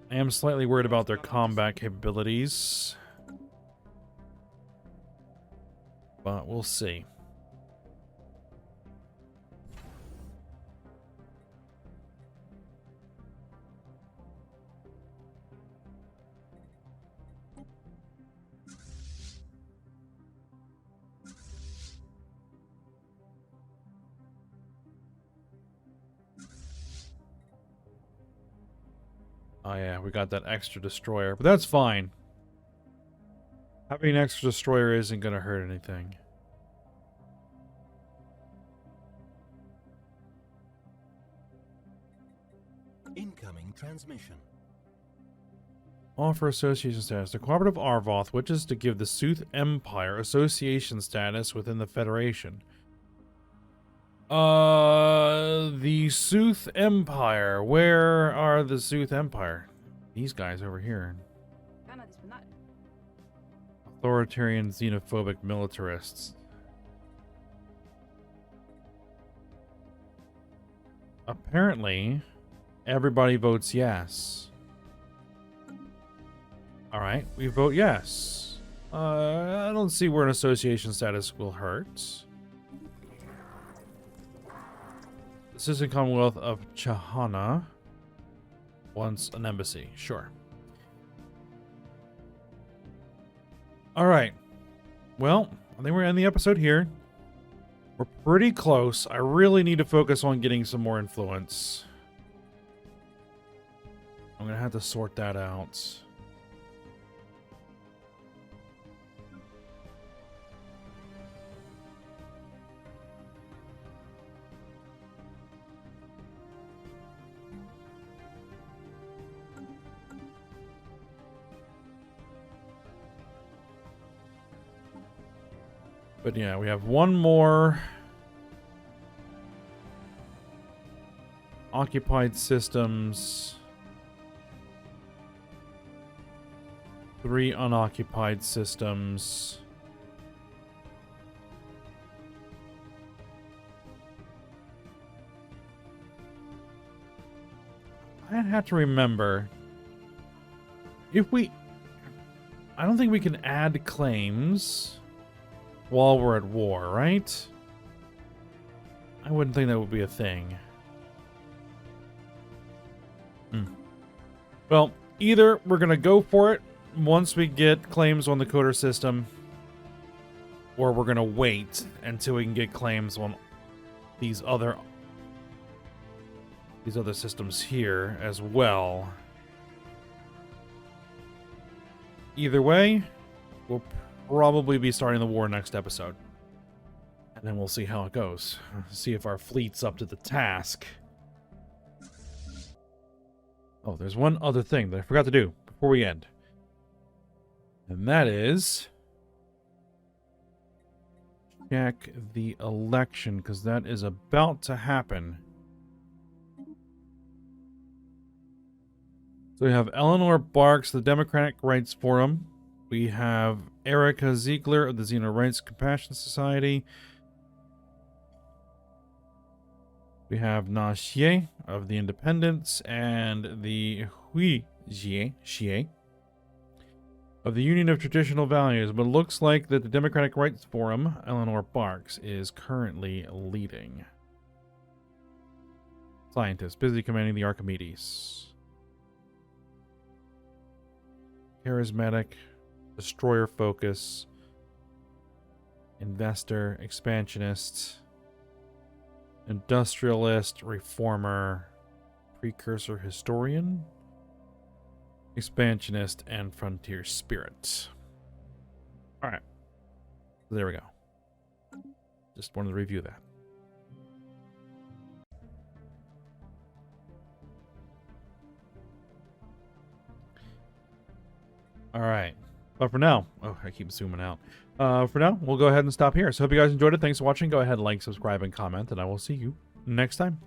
I am slightly worried about their combat capabilities, but we'll see. Oh yeah, we got that extra destroyer, but that's fine. Having an extra destroyer isn't going to hurt anything. Incoming transmission. Offer association status. The Cooperative Arvoth wishes to give the Sooth Empire association status within the Federation. The Sooth Empire. Where are the Sooth Empire? These guys over here. Authoritarian, xenophobic militarists. Apparently, everybody votes yes. Alright, we vote yes. I don't see where an association status will hurt. Assistant Commonwealth of Chahana wants an embassy. Sure. Alright. Well, I think we're going to end the episode here. We're pretty close. I really need to focus on getting some more influence. I'm going to have to sort that out. But yeah, we have one more occupied systems, 3 unoccupied systems. I have to remember if we, I don't think we can add claims while we're at war, right? I wouldn't think that would be a thing. Well, either we're going to go for it once we get claims on the coder system, or we're going to wait until we can get claims on these other systems here as well. Either way, we'll probably be starting the war next episode. And then we'll see how it goes. See if our fleet's up to the task. Oh, there's one other thing that I forgot to do before we end. And that is check the election, because that is about to happen. So we have Eleanor Barks, the Democratic Rights Forum. We have Erica Ziegler of the Xeno Rights Compassion Society. We have Na Xie of the Independents and the Hui Xie of the Union of Traditional Values. But it looks like that the Democratic Rights Forum, Eleanor Barks, is currently leading. Scientist, busy commanding the Archimedes. Charismatic, destroyer focus, investor, expansionist, industrialist, reformer, precursor historian, expansionist, and frontier spirit. Alright. There we go. Just wanted to review that. Alright. But for now, oh, I keep zooming out. For now, we'll go ahead and stop here. So hope you guys enjoyed it. Thanks for watching. Go ahead and like, subscribe, and comment, and I will see you next time.